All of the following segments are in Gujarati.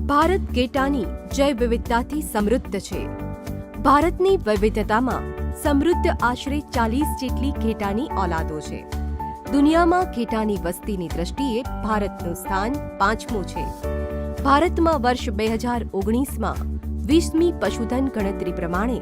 ભારત ઘેટાની જૈવ વિવિધતાથી સમૃદ્ધ છે. ભારતની વિવિધતામાં સમૃદ્ધ આશરે 40 જેટલી ઘેટાની ઓલાદો છે. દુનિયામાં ઘેટાની વસ્તીની દ્રષ્ટિએ ભારતનું સ્થાન 5મું છે. ભારતમાં વર્ષ 2019માં 20મી પશુધન ગણતરી પ્રમાણે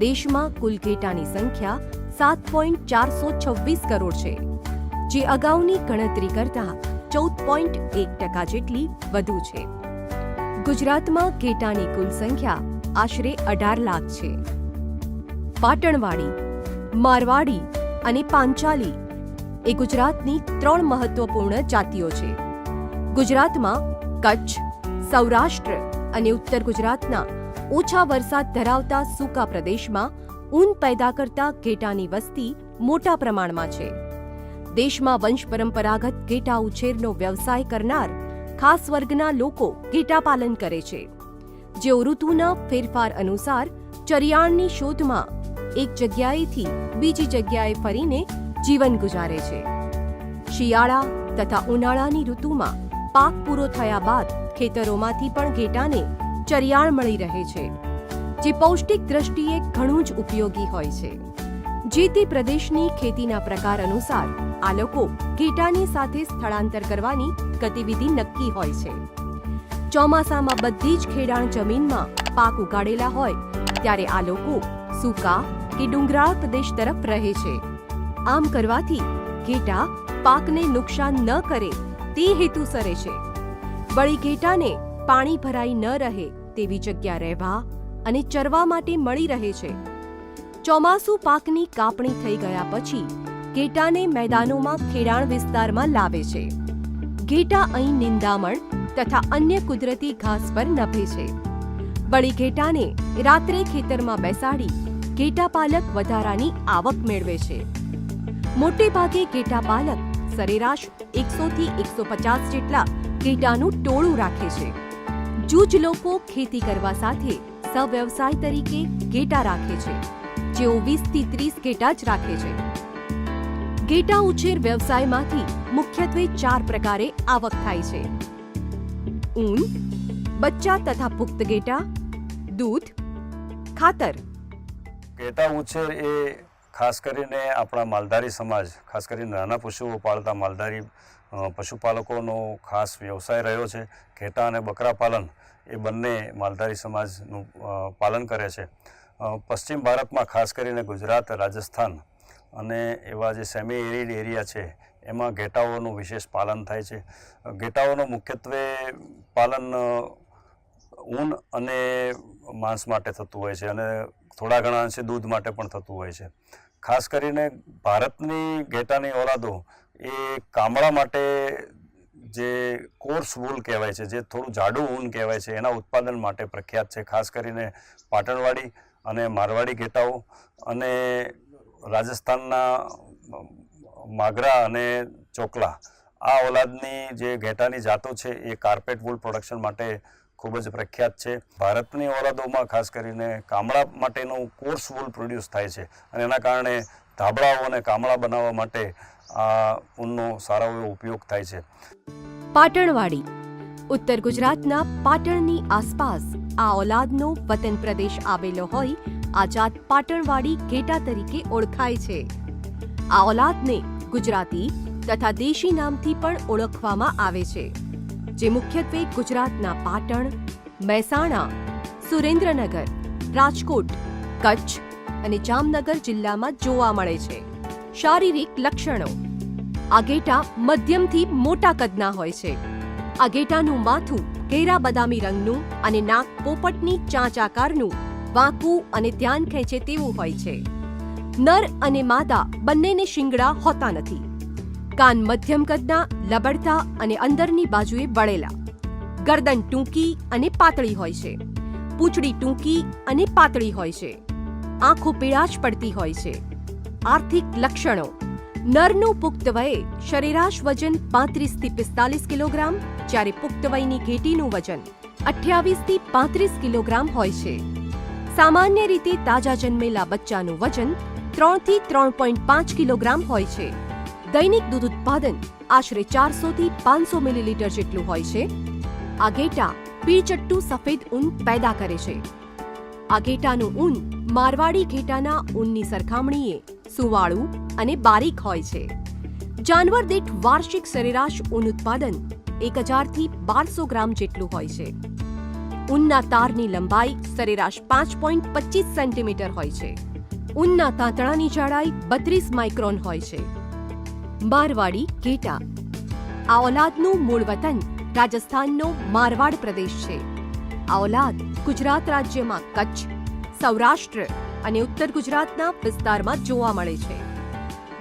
દેશમાં કુલ ઘેટાની સંખ્યા 7.426 કરોડ છે, જે અગાઉની ગણતરી કરતાં 14.1% જેટલી વધુ છે. ગુજરાતમાં ઘેટાની કુલ સંખ્યા આશરે 18 લાખ છે. પાટણવાડી, મારવાડી અને પાંચાલી એ ગુજરાતની 3 મહત્વપૂર્ણ જાતિઓ છે. ગુજરાતમાં કચ્છ, સૌરાષ્ટ્ર અને ઉત્તર ગુજરાતના ઓછા વરસાદ ધરાવતા સૂકા પ્રદેશમાં ઊન પેદા કરતા ઘેટાની વસ્તી મોટા પ્રમાણમાં છે. દેશમાં વંશ પરંપરાગત ઘેટા ઉછેરનો વ્યવસાય કરનાર ખાસ વર્ગના લોકો ઘેટા પાલન કરે છે, જેઓ ઋતુના ફેરફાર અનુસાર ચરિયાણની શોધમાં એક જગ્યાએથી બીજી જગ્યાએ ફરીને જીવન ગુજારે છે. શિયાળા તથા ઉનાળાની ઋતુમાં પાક પૂરો થયા બાદ ખેતરોમાંથી પણ ઘેટાને ચરિયાણ મળી રહે છે, જે પૌષ્ટિક દ્રષ્ટિએ ઘણું જ ઉપયોગી હોય છે. જે તે પ્રદેશની ખેતીના પ્રકાર અનુસાર આ લોકો ઘેટાની સાથે સ્થળાંતર કરવાની ગતિવિધિ નક્કી હોય છે. ચોમાસામાં બધી જ ખેડાણ જમીનમાં પાક ઉગાડેલા હોય ત્યારે આ લોકો સૂકા કે ડુંગરાળ પ્રદેશ તરફ રહે છે. આમ કરવાથી ઘેટા પાકને નુકસાન ન કરે તે હેતુસરે છે. વળી ઘેટાને પાણી ભરાઈ ન રહે તેવી જગ્યા રહેવા અને ચરવા માટે મળી રહે છે. ચોમાસુ પાકની કાપણી થઈ ગયા પછી ઘેટાને મેદાનોમાં ખેડાણ વિસ્તારમાં લાવે છે. ઘેટા અહીં નિંદામણ તથા અન્ય કુદરતી ઘાસ પર નભે છે. વળી ઘેટાને રાત્રે ખેતરમાં બેસાડી ઘેટા પાલક વધારાની આવક મેળવે છે. મોટે ભાગે ઘેટા પાલક સરેરાશ 100 થી 150 જેટલા ઘેટાનું ટોળું રાખે છે. જૂજ લોકો ખેતી કરવા સાથે સવ્યવસાય તરીકે ઘેટા રાખે છે, જેઓ 20 થી 30 ઘેટા જ રાખે છે. ઘેટા ઉછેર વ્યવસાયમાંથી મુખ્યત્વે 4 પ્રકારે આવક થાય છે: ઊન, બચ્ચા તથા પુખ્ત ઘેટા, દૂધ, ખાતર. ઘેટા ઉછેર એ ખાસ કરીને આપણા માલધારી સમાજ, ખાસ કરીને નાના પશુઓ પાળતા માલધારી પશુપાલકોનો ખાસ વ્યવસાય રહ્યો છે. ઘેટા અને બકરા પાલન એ બંને માલધારી સમાજનું પાલન કરે છે. પશ્ચિમ ભારતમાં ખાસ કરીને ગુજરાત, રાજસ્થાન અને એવા જે સેમી એરિડ એરિયા છે એમાં ઘેટાઓનું વિશેષ પાલન થાય છે. ઘેટાઓનું મુખ્યત્વે પાલન ઊન અને માંસ માટે થતું હોય છે અને થોડા ઘણા અંશે દૂધ માટે પણ થતું હોય છે. ખાસ કરીને ભારતની ઘેટાની ઓલાદો એ કામળા માટે જે કોર્સ વૂલ કહેવાય છે, જે થોડું જાડું ઊન કહેવાય છે, એના ઉત્પાદન માટે પ્રખ્યાત છે. ખાસ કરીને પાટણવાડી અને મારવાડી ઘેટાઓ અને રાજસ્થાનના માગરા અને ચોકલા, આ ઓલાદની જે ઘેટાની જાતો છે એ કાર્પેટ વૂલ પ્રોડક્શન માટે ખૂબ જ પ્રખ્યાત છે. ભારતની ઓલાદોમાં ખાસ કરીને કામળા માટેનું કોર્સ વૂલ પ્રોડ્યુસ થાય છે અને એના કારણે ધાબળાઓ અને કામળા બનાવવા માટે આ ઊનનો સારો એવો ઉપયોગ થાય છે. પાટણવાડી ઉત્તર ગુજરાતના પાટણની આસપાસ આ ઓલાદનો વતન પ્રદેશ આવેલો હોય આ જાત પાટણવાડી ઘેટા તરીકે ઓળખાય છે. આ ઓલાદને ગુજરાતી તથા દેશી નામથી પણ ઓળખવામાં આવે છે, જે મુખ્યત્વે ગુજરાતના પાટણ, મહેસાણા, સુરેન્દ્રનગર, રાજકોટ, કચ્છ અને જામનગર જિલ્લામાં જોવા મળે છે. શારીરિક લક્ષણો: આ ઘેટા મધ્યમથી મોટા કદના હોય છે. આ ઘેટાનું માથું ઘેરા બદામી રંગનું અને નાક પોપટની ચાંચ આકારનું વાંકું અને ધ્યાન ખેંચે તેવું હોય છે. નર અને માદા બંનેને શિંગડા હોતા નથી. કાન મધ્યમ કદના, લબડતા અને અંદરની બાજુએ વળેલા. ગરદન ટૂંકી અને પાતળી હોય છે. પૂંછડી ટૂંકી અને પાતળી હોય છે. આંખો પીળાશ પડતી હોય છે. આર્થિક લક્ષણો: નરનું પુખ્ત વયે સરેરાશ વજન 35 થી 45 કિલોગ્રામ, જ્યારે પુખ્ત વયની ઘેટીનું વજન 28 થી 35 કિલોગ્રામ હોય છે. સામાન્ય રીતે તાજા જન્મેલા બચ્ચાનું વજન 3 થી 3.5 કિલોગ્રામ હોય છે. દૈનિક દૂધ ઉત્પાદન આશરે 400 થી 500 મિલીલીટર જેટલું હોય છે. આ ઘેટા પીળચટ્ટુ સફેદ ઊન પેદા કરે છે. આ ઘેટાનું ઊન મારવાડી ઘેટાના ઊનની સરખામણીએ સુવાળું અને બારીક હોય છે. જાનવર દીઠ વાર્ષિક સરેરાશ ઊન ઉત્પાદન 1000 થી 1200 ગ્રામ જેટલું હોય છે. ઊનના તારની લંબાઈ સરેરાશ 5.25 સેન્ટીમીટર હોય છે. ઊનના તાંતણાની જાડાઈ 32 માઇક્રોન હોય છે. મારવાડી ઘેટા. આ ઓલાદનું મૂળ વતન રાજસ્થાનનો મારવાડ પ્રદેશ છે. આ ઓલાદ ગુજરાત રાજ્યમાં કચ્છ, સૌરાષ્ટ્ર અને ઉત્તર ગુજરાતના વિસ્તારમાં જોવા મળે છે.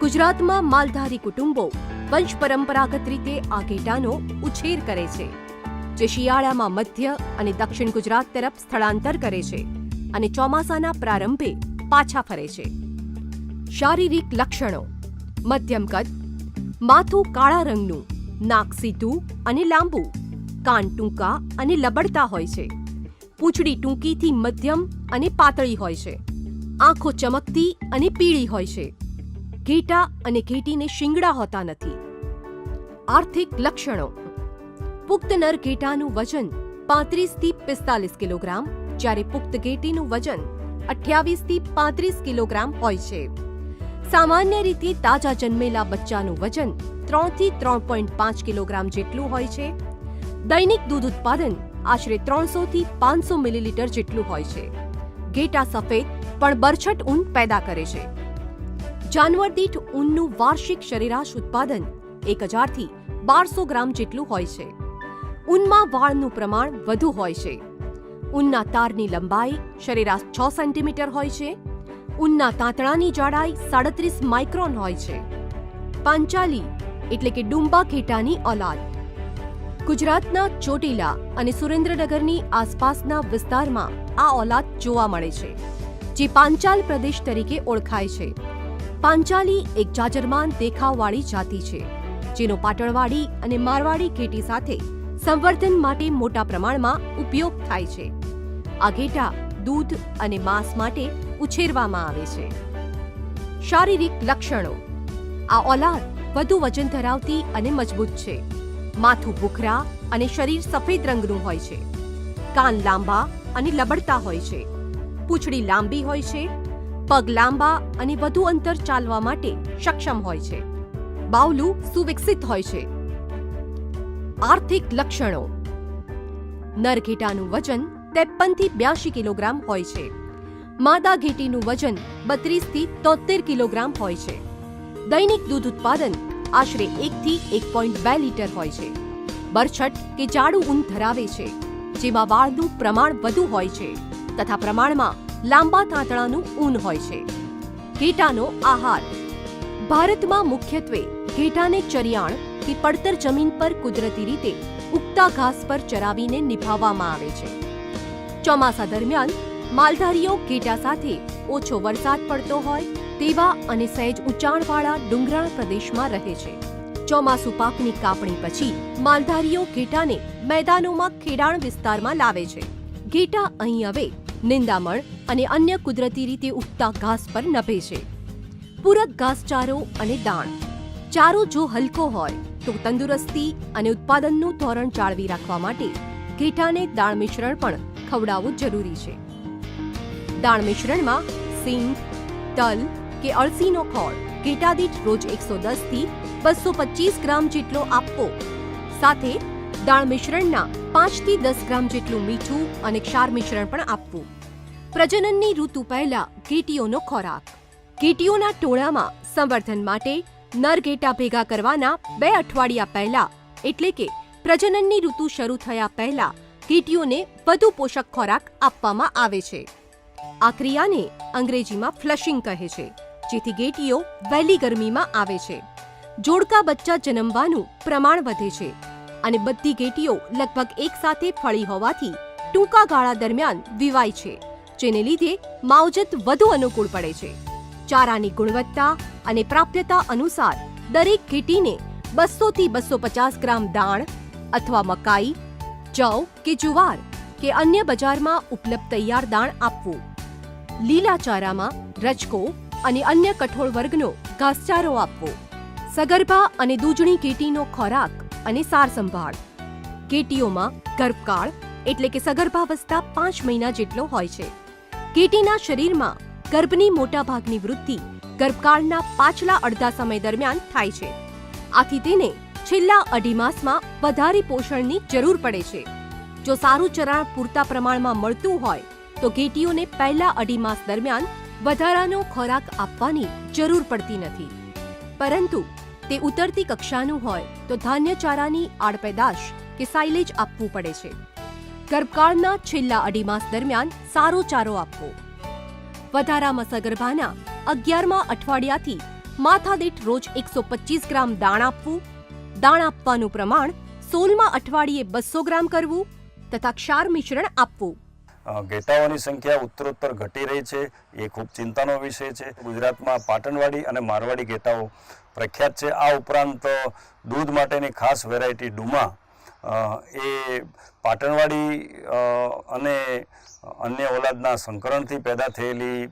ગુજરાતમાં માલધારી કુટુંબો વંશ પરંપરાગત રીતે આ ઘેટાનો ઉછેર કરે છે, જે શિયાળામાં મધ્ય અને દક્ષિણ ગુજરાત તરફ સ્થળાંતર કરે છે અને ચોમાસાના પ્રારંભે પાછા ફરે છે. શારીરિક લક્ષણો: મધ્યમ કદ, માથું કાળા રંગનું, નાક સીધું અને લાંબુ, કાન ટૂંકા અને લબડતા હોય છે, પૂંછડી ટૂંકીથી મધ્યમ અને પાતળી હોય છે, આંખો ચમકતી અને પીળી હોય છે. ઘેટા અને ઘેટીને શિંગડા હોતા નથી. આર્થિક લક્ષણો: પુખ્ત નર ઘેટાનું વજન 35 થી 45 કિલોગ્રામ, જ્યારે પુખ્ત ઘેટીનું વજન 28 થી 35 કિલોગ્રામ હોય છે. સામાન્ય રીતે તાજા જન્મેલા બચ્ચાનું વજન 3 થી 3.5 કિલોગ્રામ જેટલું હોય છે. દૈનિક દૂધ ઉત્પાદન આશરે 300 થી 500 મિલીલીટર જેટલું હોય છે. ઘેટા સફેદ પણ બરછટ ઊન પેદા કરે છે. જાનવર દીઠ ઊનનું વાર્ષિક સરેરાશ ઉત્પાદન 1000 થી 1200 ગ્રામ જેટલું હોય છે. ઊનમાં વાળનું પ્રમાણ વધુ હોય છે. ઊનના તારની લંબાઈ સરેરાશ 6 સેન્ટીમીટર હોય છે. ઊનના તાંતણાની જાડાઈ 37 માઇક્રોન હોય છે. પાંચાલી એટલે કે ડુંબા ઘેટાની ઓલાદ. ગુજરાતના ચોટીલા અને સુરેન્દ્રનગરની આસપાસના વિસ્તારમાં આ ઓલાદ જોવા મળે છે, જે પાંચાલ પ્રદેશ તરીકે ઓળખાય છે. પાંચાલી એક જાજરમાન દેખાવવાળી જાતિ છે, જેનો પાટણવાડી અને મારવાડી ઘેટી સાથે સંવર્ધન માટે મોટા પ્રમાણમાં ઉપયોગ થાય છે. આ ઘેટા દૂધ અને માંસ માટે ઉછેરવામાં આવે છે. શારીરિક લક્ષણો: આ ઓલાદ વધુ વજન ધરાવતી અને મજબૂત છે. માથું ભૂખરા અને શરીર સફેદ રંગનું હોય છે. કાન લાંબા અને લબડતા હોય છે. પૂંછડી લાંબી હોય છે. પગ લાંબા અને વધુ અંતર ચાલવા માટે સક્ષમ હોય છે. બાવલું સુવિકસિત હોય છે. આર્થિક લક્ષણો: નર ઘેટાનું વજન 53 થી 82 કિલોગ્રામ હોય છે. માદા ઘેટીનું વજન 32 થી 73 કિલોગ્રામ હોય છે. દૈનિક દૂધ ઉત્પાદન આશરે 1 થી 1.2 લીટર હોય છે. બરછટ કે જાડું ઊન ધરાવે છે, જેમાં વાળનું પ્રમાણ વધુ હોય છે તથા પ્રમાણમાં લાંબા તાંતણાનું ઊન હોય છે. ઘેટાનો આહાર: ભારતમાં મુખ્યત્વે ઘેટાને ચરિયાણ કે પડતર જમીન પર કુદરતી રીતે ઉગતા ઘાસ પર ચરાવીને નિભાવવામાં આવે છે. ચોમાસા દરમિયાન માલધારીઓ ઘેટા સાથે ઓછો વરસાદ પડતો હોય તેવા અને સહેજ ઊંચાણવાળા ડુંગરાળ પ્રદેશમાં રહે છે. ચોમાસુ પાકની કાપણી પછી માલધારીઓ ઘેટાને મેદાનોમાં ખેડાણ વિસ્તારમાં લાવે છે. ઘેટા અહીં હવે નિંદામણ અને અન્ય કુદરતી રીતે ઉગતા ઘાસ પર નભે છે. પૂરક ઘાસચારો અને દાણ: ચારો જો હલકો હોય તો તંદુરસ્તી અને ઉત્પાદનનું ધોરણ જાળવી રાખવા માટે ઘેટાને દાણ મિશ્રણ પણ ખવડાવવું જરૂરી છે. દાણ મિશ્રણમાં સિંગ, તલ કે અળસીનો ખોળ ઘેટા દીઠ રોજ 110 થી 225 ગ્રામ જેટલો આપવો. સાથે દાણ મિશ્રણના 5 થી 10 ગ્રામ જેટલું મીઠું અને ક્ષાર મિશ્રણ પણ આપવું. પ્રજનનની ઋતુ પહેલા ઘેટીઓનો ખોરાક: ઘેટીઓના ટોળામાં સંવર્ધન માટે નર ઘેટા ભેગા કરવાના 2 અઠવાડિયા પહેલા એટલે કે પ્રજનનની ઋતુ શરૂ થયા પહેલા ઘેટીઓને વધુ પોષક ખોરાક આપવામાં આવે છે. આ ક્રિયાને અંગ્રેજીમાં ફ્લશિંગ કહે છે, જેથી ઘેટીઓ વહેલી ગરમીમાં આવે છે. જોડકા બચ્ચા જન્મવાનું પ્રમાણ વધે છે અને બધી ઘેટીઓ લગભગ એક સાથે ફળી હોવાથી ટૂંકા ગાળા દરમિયાન વિવાય છે, જેને લીધે માવજત વધુ અનુકૂળ પડે છે. ચારાની ગુણવત્તા અને પ્રાપ્યતા અનુસાર દરેક ઘેટીને 200 થી 250 ગ્રામ દાણ અથવા મકાઈ, જવ કે જુવાર કે અન્ય બજારમાં ઉપલબ્ધ તૈયાર દાણ આપવું. લીલા ચારામાં રજકો અને અન્ય કઠોળ વર્ગનો ઘાસચારો આપવો. સગર્ભા અને દૂજણી ઘેટીનો ખોરાક અને સાર સંભાળ: ઘેટીઓમાં ગર્ભકાળ એટલે કે સગર્ભાવસ્થા 5 મહિના જેટલો હોય છે. ઘેટીના શરીરમાં ગર્ભની મોટાભાગની વૃદ્ધિ ગર્ભકાળના પાછલા અડધા સમય દરમિયાન થાય છે. આથી તેને છેલ્લા અઢી માસમાં વધારે પોષણની જરૂર પડે છે. જો સારું ચરાણ પૂરતા પ્રમાણમાં મળતું હોય તો ઘેટીઓને પહેલા અઢી માસ દરમિયાન વધારાનો ખોરાક આપવાની જરૂર પડતી નથી. પરંતુ તે ઉતરતી કક્ષાનું હોય તો ધાન્ય ચારાની આડપેદાશ કે સાઇલેજ આપવું પડે છે. ગર્ભકાળના છેલ્લા અઢી માસ દરમિયાન સારો ચારો આપવો. વધારામાં સગર્ભાના 11મા અઠવાડિયાથી માથાદીઠ રોજ 125 ગ્રામ દાણ આપવું. દાણ આપવાનું પ્રમાણ 16મા અઠવાડિયે 200 ગ્રામ કરવું તથા ક્ષાર મિશ્રણ આપવું. ઘેટાઓની સંખ્યા ઉત્તરોત્તર ઘટી રહી છે, એ ખૂબ ચિંતાનો વિષય છે. ગુજરાતમાં પાટણવાડી અને મારવાડી ઘેટાઓ પ્રખ્યાત છે. આ ઉપરાંત દૂધ માટેની ખાસ વેરાયટી ડુમા એ પાટણવાડી અને અન્ય ઓલાદના સંકરણથી પેદા થયેલી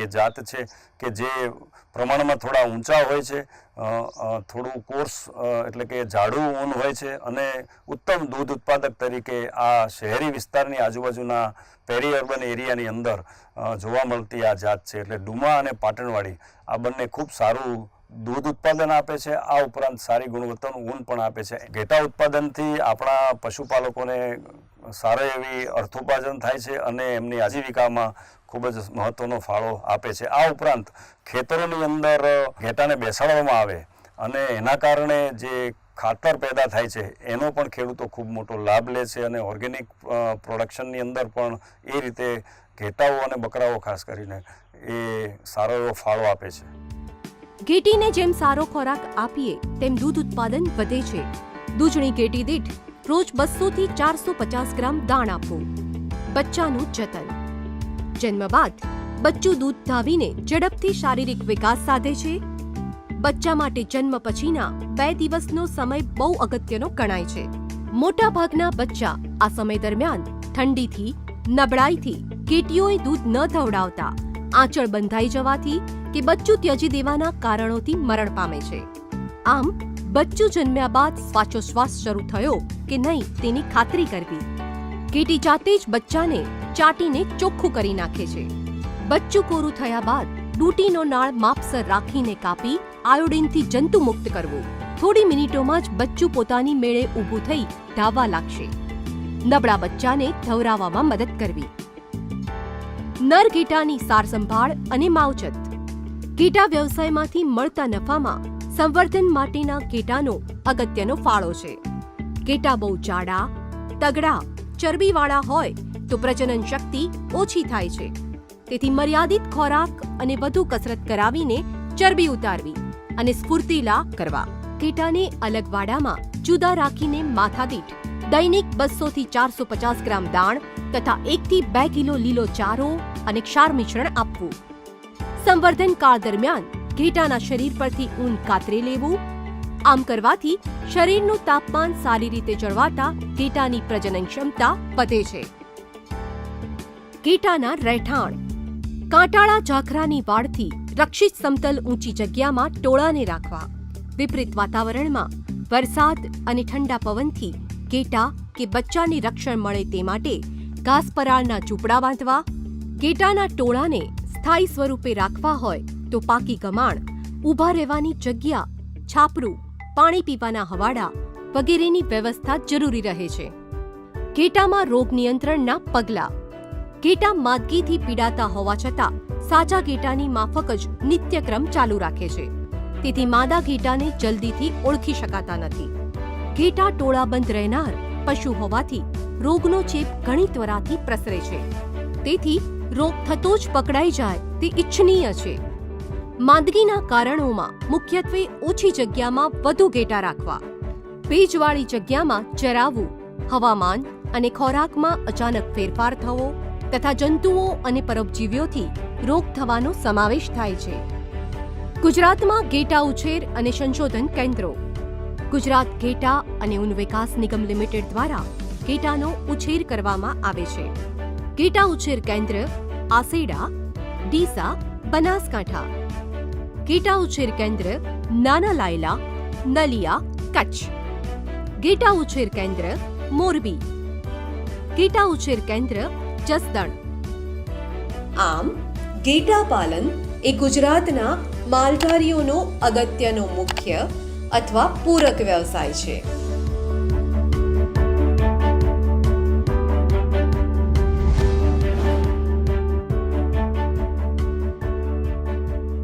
એ જાત છે કે જે પ્રમાણમાં થોડા ઊંચા હોય છે, થોડું કોર્સ એટલે કે જાડું ઊન હોય છે અને ઉત્તમ દૂધ ઉત્પાદક તરીકે આ શહેરી વિસ્તારની આજુબાજુના પેરી અર્બન એરિયાની અંદર જોવા મળતી આ જાત છે. એટલે ડુમા અને પાટણવાડી આ બંને ખૂબ સારું દૂધ ઉત્પાદન આપે છે. આ ઉપરાંત સારી ગુણવત્તાનું ઊન પણ આપે છે. ઘેટા ઉત્પાદનથી આપણા પશુપાલકોને સારી એવી અર્થોપાર્જન થાય છે અને એમની આજીવિકામાં ખૂબ જ મહત્વનો ફાળો આપે છે. આ ઉપરાંત ખેતરોની અંદર ઘેટાને બેસાડવામાં આવે અને એના કારણે જે ખાતર પેદા થાય છે એનો પણ ખેડૂતો ખૂબ મોટો લાભ લે છે અને ઓર્ગેનિક પ્રોડક્શનની અંદર પણ એ રીતે ઘેટાઓ અને બકરાઓ ખાસ કરીને એ સારો એવો ફાળો આપે છે. ઘેટીને જેમ સારો ખોરાક આપીએ તેમ દૂધ ઉત્પાદન વધે છે. દૂધણી ઘેટી દીઠ રોજ 200 થી 450 ગ્રામ દાણ આપવું. બચ્ચાનું જતન. જન્મ બાદ બચ્ચું દૂધ ધાવીને ઝડપથી શારીરિક વિકાસ સાધે છે. બચ્ચા માટે જન્મ પછીના 2 દિવસનો સમય બહુ અગત્યનો ગણાય છે. મોટાભાગના બચ્ચા આ સમય દરમિયાન ઠંડીથી, નબળાઈથી, ઘેટીઓએ દૂધ ન ધવડાવતા, આંચળ બંધાઈ જવાથી કે બચ્ચું ત્યજી દેવાના કારણોથી મરણ પામે છે. આમ બચ્ચું જન્મ્યા બાદ શ્વાસોશ્વાસ શરૂ થયો કે નહીં તેની ખાતરી કરવી. ઘેટી જાતે જ બચ્ચાને ચાટીને ચોખ્ખું કરી નાખે છે. બચ્ચું કોરું થયા બાદ ડૂટીનો નાળ માપસર રાખીને કાપી આયોડીનથી જંતુમુક્ત કરવું. થોડી મિનિટોમાં જ બચ્ચું પોતાની મેળે ઊભું થઈ ધાવવા લાગશે. નબળા બચ્ચાને ધવરાવવામાં મદદ કરવી. નર ઘેટાની સાર સંભાળ અને માવજત. ઘેટા વ્યવસાયમાંથી મળતા નફામાં સંવર્ધન માટેના ઘેટાનો અગત્યનો ફાળો છે. ઘેટા બહુ જાડા, તગડા, ચરબીવાળા હોય તો પ્રજનન શક્તિ ઓછી થાય છે. તેથી મર્યાદિત ખોરાક અને વધુ કસરત કરાવીને ચરબી ઉતારવી અને સ્ફૂર્તિલા કરવા. ઘેટાને અલગ વાડામાં જુદા રાખીને માથાદીઠ દૈનિક 200 થી 450 ગ્રામ દાણ તથા 1 થી 2 કિલો લીલો ચારો અને ક્ષાર મિશ્રણ આપવું. સંવર્ધન કાળ દરમિયાન ઘેટાના શરીર પરથી ઊન કાતરી લેવું. આમ કરવાથી શરીરનું તાપમાન સારી રીતે જળવાતા ઘેટાની પ્રજનન ક્ષમતા વધે છે. ઘેટાના રહેઠાણ. કાંટાળા ઝાખરાની વાડથી રક્ષિત સમતલ ઊંચી જગ્યામાં ટોળાને રાખવા. વિપરીત વાતાવરણમાં વરસાદ અને ઠંડા પવનથી ઘેટા કે બચ્ચાને રક્ષણ મળે તે માટે ઘાસપરાળના ઝૂંપડા બાંધવા. ઘેટાના ટોળાને સ્થાયી સ્વરૂપે રાખવા હોય તો પાકી ગમાણ, ઊભા રહેવાની જગ્યા, છાપરું, પાણી પીવાના હવાડા વગેરેની વ્યવસ્થા જરૂરી રહે છે. ઘેટામાં રોગ નિયંત્રણના પગલાં. ઘેટા માંદગીથી પીડાતા હોવા છતાં સાચા ઘેટાની માફક જ નિત્યક્રમ ચાલુ રાખે છે. તેથી માદા ઘેટાને જલ્દીથી ઓળખી શકાતા નથી. ઘેટા ટોળાબંધ રહેનાર પશુ હોવાથી રોગનો ચેપ ઘણી ત્વરાથી પ્રસરે છે. તેથી રોગ થતો જ પકડાઈ જાય તે ઇચ્છનીય છે. માંદગીના કારણોમાં મુખ્યત્વે ઓછી જગ્યામાં વધુ ઘેટા રાખવા, ભેજવાળી જગ્યામાં ચરાવવું, હવામાન અને ખોરાકમાં અચાનક ફેરફાર થવો તથા જંતુઓ અને પરોપજીવીઓથી રોગ થવાનો સમાવેશ થાય છે. ગુજરાતમાં ઘેટા ઉછેર અને સંશોધન કેન્દ્રો. ગુજરાત ઘેટા અને ઊન વિકાસ નિગમ લિમિટેડ દ્વારા ઘેટાનો ઉછેર કરવામાં આવે છે. ઘેટા ઉછેર કેન્દ્ર આસેડા, ડીસા, બનાસકાંઠા. ઘેટા ઉછેર કેન્દ્ર નાના લાયલા, નલિયા, કચ્છ. ઘેટા ઉછેર કેન્દ્ર મોરબી. ઘેટા ઉછેર કેન્દ્ર જસદણ. આમ ઘેટા પાલન એ ગુજરાતના માલધારીઓનો અગત્યનો મુખ્ય અથવા પૂરક વ્યવસાય છે.